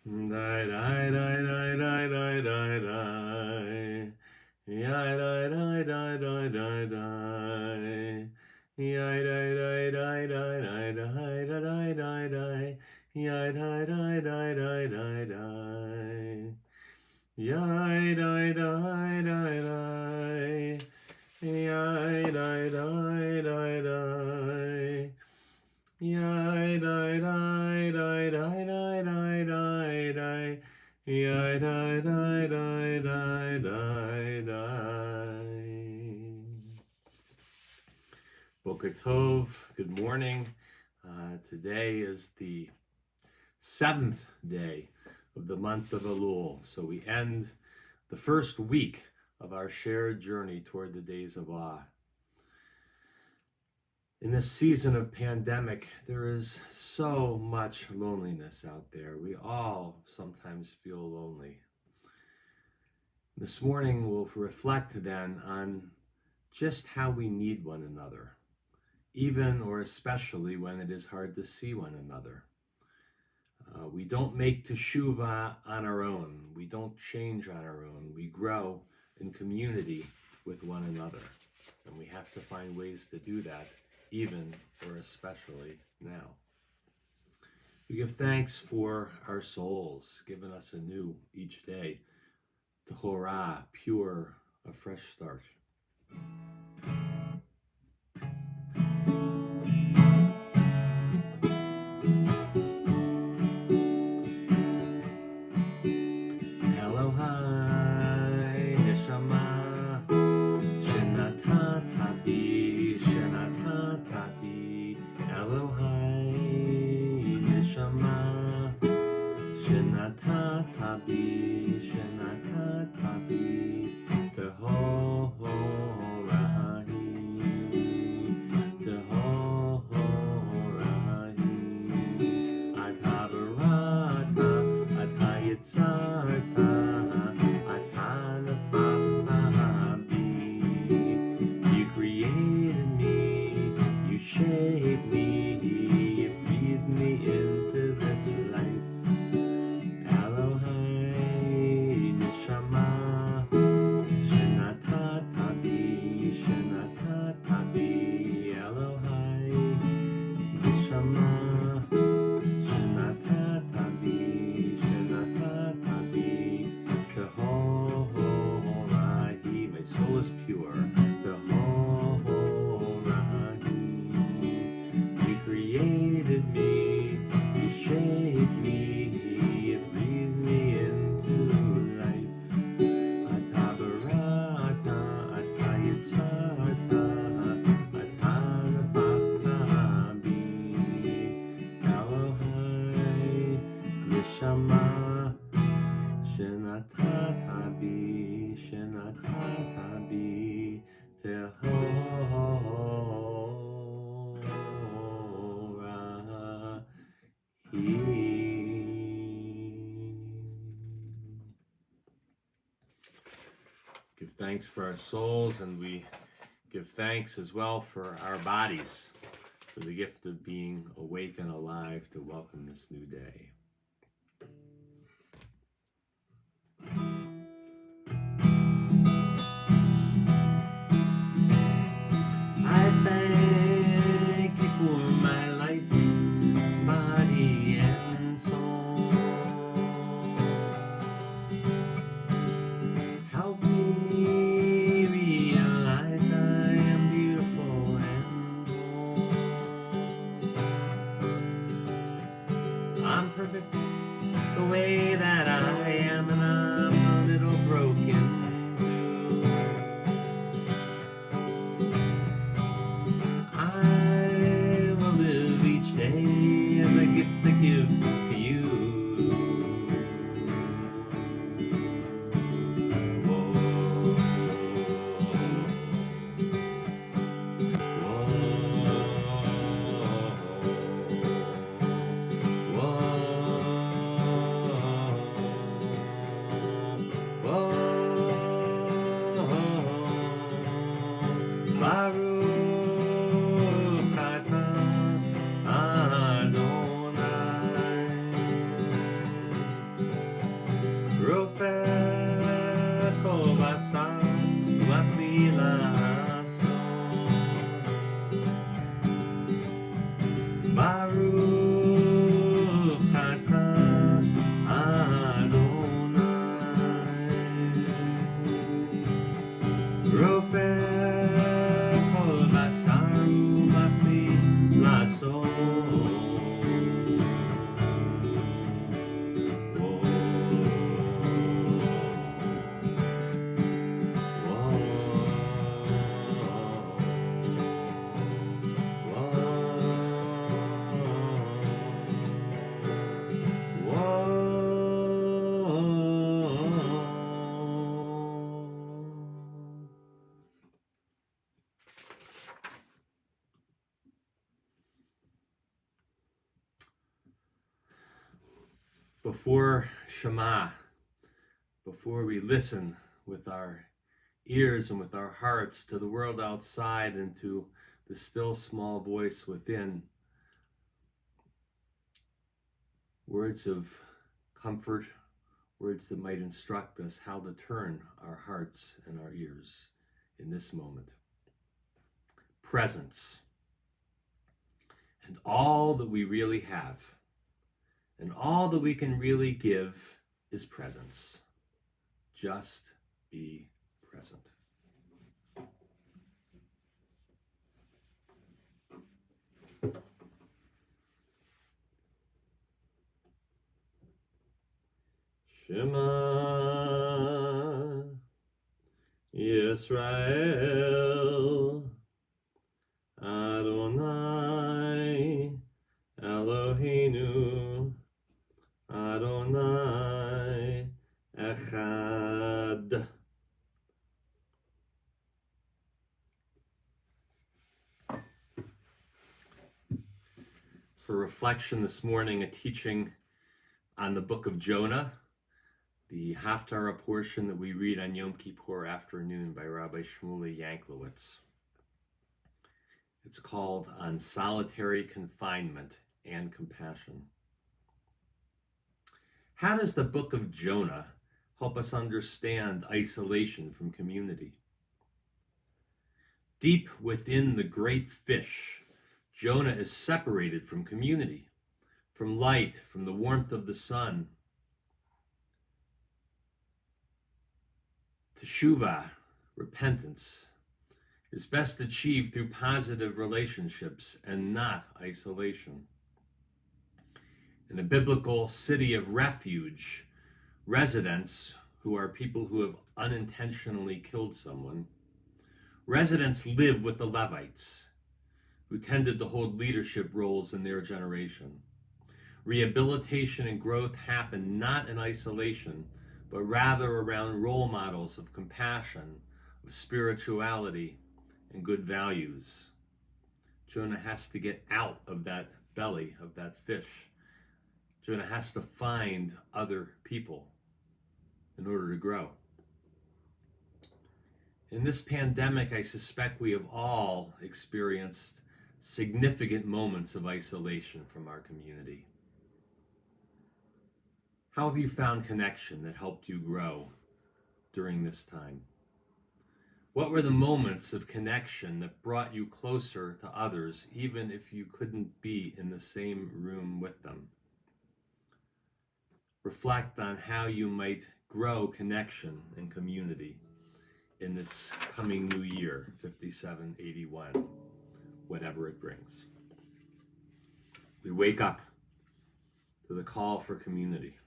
Die, die, die, die, die, die, die, die. Yeah, die, die, die, die, die, die. Yeah, die, die, die, die, die, die, die, die, die. Yeah, die, die, die, die, die, die. Yeah, die, die, die, die. Yeah, die, die, die, die. Yai die die die die die die die die. Yai die die die die die die. Boker Tov, good morning. Today is the 7th day of the month of Elul. So we end the first week of our shared journey toward the days of awe. In this season of pandemic, there is so much loneliness out there. We all sometimes feel lonely. This morning, we'll reflect then on just how we need one another, even or especially when it is hard to see one another. We don't make teshuvah on our own. We don't change on our own. We grow in community with one another. And we have to find ways to do that, even or especially now. We give thanks for our souls, given us anew each day, Tahorah, pure, a fresh start. Elohai, Neshama, Shenatata bi, Shenatata bi, Elohai, Neshama, Shenatata bi, Shenatata bi, Tehorahi, Tehorahi, Atabarata, Atayitzarta, shape me, you breathe me into this life. Elohai, Neshama, Shenatata bi, Shenatata bi, Elohai, Neshama, Shenatata bi, Shenatata bi, Tehorahi, my soul is pure, created me, you shaped me, you breathed me into life. Atabarata, Atayitzarta, Atanapata bi, Elohai, Neshama, Shenatata bi, Shenatata bi, Teho. Give thanks for our souls, and we give thanks as well for our bodies, for the gift of being awake and alive to welcome this new day. I thank you for my life, body and soul. Help me realize I am beautiful and whole. I'm perfect the way that I am, and I'm a little broken too. I will live each day as a gift to give to you. Whoa. before Shema, before we listen with our ears and with our hearts to the world outside and to the still small voice within, words of comfort, words that might instruct us how to turn our hearts and our ears in this moment. Presence. And all that we really have, and all that we can really give is presence. Just be present. Shema Yisrael Adonai Eloheinu Adonai Echad. For reflection this morning, a teaching on the book of Jonah, the Haftarah portion that we read on Yom Kippur afternoon by Rabbi Shmuley Yanklowitz. It's called On Solitary Confinement and Compassion. How does the book of Jonah help us understand isolation from community? Deep within the great fish, Jonah is separated from community, from light, from the warmth of the sun. Teshuvah, repentance, is best achieved through positive relationships and not isolation. In a biblical city of refuge, residents, who are people who have unintentionally killed someone, residents live with the Levites, who tended to hold leadership roles in their generation. Rehabilitation and growth happen not in isolation, but rather around role models of compassion, of spirituality, and good values. Jonah has to get out of that belly of that fish. Jonah has to find other people in order to grow. In this pandemic, I suspect we have all experienced significant moments of isolation from our community. How have you found connection that helped you grow during this time? What were the moments of connection that brought you closer to others, even if you couldn't be in the same room with them? Reflect on how you might grow connection and community in this coming new year, 5781, whatever it brings. We wake up to the call for community.